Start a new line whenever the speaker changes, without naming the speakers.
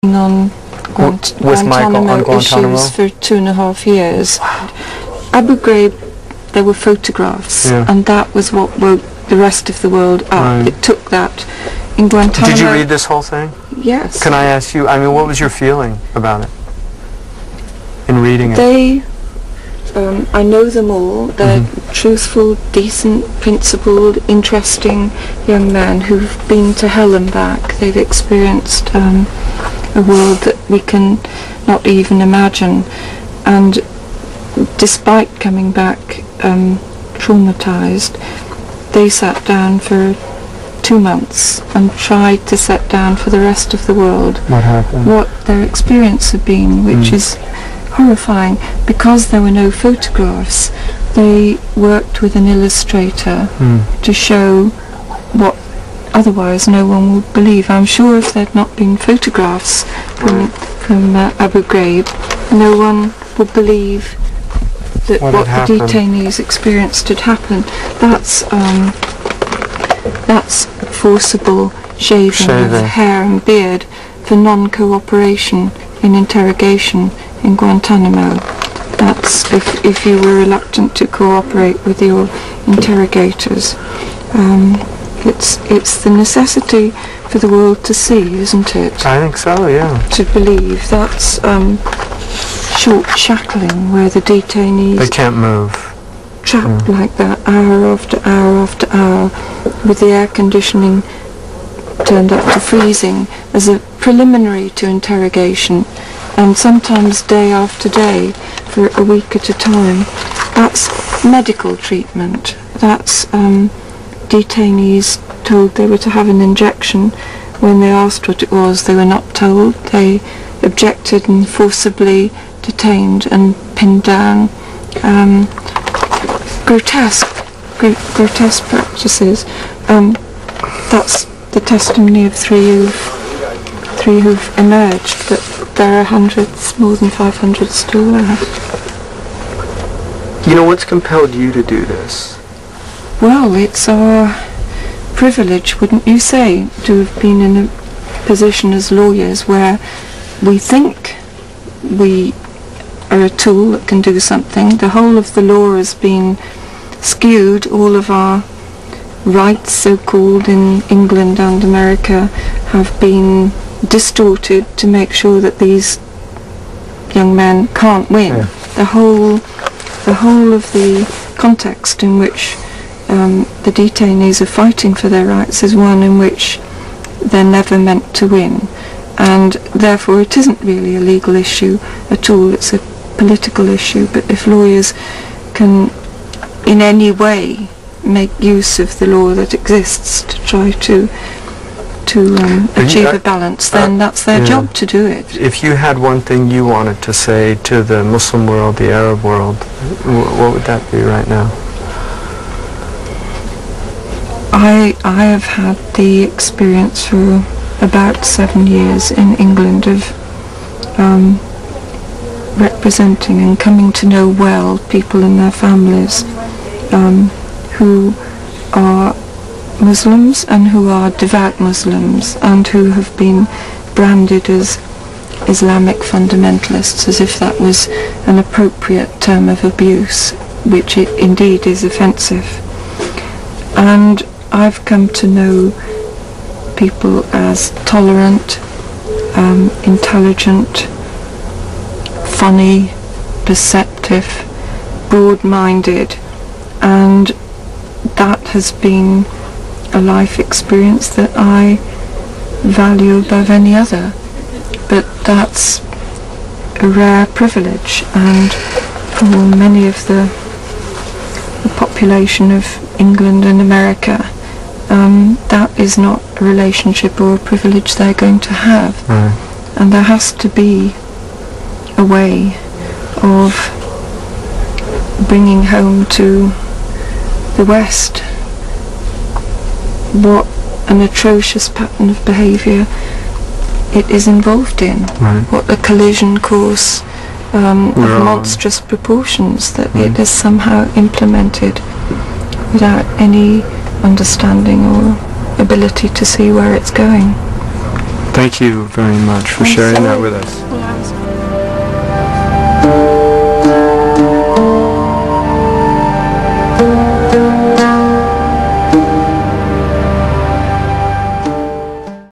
on Guantanamo issues for 2.5 years. Abu Ghraib, there were photographs, and that was what woke the rest of the world up. Right. It took that. In Guantanamo...
Did you read this whole thing?
Yes.
Can I ask you, I mean, what was your feeling about it in reading it?
They, I know them all. They're truthful, decent, principled, interesting young men who've been to hell and back. They've experienced a world that we can not even imagine, and despite coming back traumatized, they sat down for 2 months and tried to set down for the rest of the world what their experience had been, which is horrifying. Because there were no photographs, they worked with an illustrator to show what otherwise no one would believe. I'm sure if there'd not been photographs from Abu Ghraib, no one would believe that what the detainees experienced had happened. That's forcible shaving of hair and beard for non-cooperation in interrogation in Guantanamo. That's if you were reluctant to cooperate with your interrogators. It's the necessity for the world to see, isn't it?
I think so, yeah.
To believe. That's short shackling, where the detainees...
They can't move.
Trapped like that, hour after hour after hour, with the air conditioning turned up to freezing as a preliminary to interrogation, and sometimes day after day for a week at a time. That's medical treatment. That's detainees told they were to have an injection. When they asked what it was, they were not told. They objected and forcibly detained and pinned down. Grotesque practices. That's the testimony of three who've emerged, but there are hundreds, more than 500 still there.
You know, what's compelled you to do this?
Well, it's our privilege, wouldn't you say, to have been in a position as lawyers where we think we are a tool that can do something. The whole of the law has been skewed. All of our rights, so-called, in England and America have been distorted to make sure that these young men can't win. Yeah. The whole of the context in which the detainees are fighting for their rights is one in which they're never meant to win, and therefore it isn't really a legal issue at all. It's a political issue. But if lawyers can in any way make use of the law that exists to try to achieve a balance, then that's their job to do it.
If you had one thing you wanted to say to the Muslim world, the Arab world, what would that be right now?
I have had the experience for about 7 years in England of representing and coming to know well people and their families who are Muslims and who are devout Muslims and who have been branded as Islamic fundamentalists, as if that was an appropriate term of abuse, which it indeed is offensive. And I've come to know people as tolerant, intelligent, funny, perceptive, broad-minded, and that has been a life experience that I value above any other. But that's a rare privilege, and for many of the population of England and America, that is not a relationship or a privilege they're going to have. And there has to be a way of bringing home to the West what an atrocious pattern of behaviour it is involved in, what a collision course of monstrous proportions that it has somehow implemented without any understanding or ability to see where it's going.
Thank you very much for
I'm
sharing that
sorry.
with us.
Yeah, I'm sorry.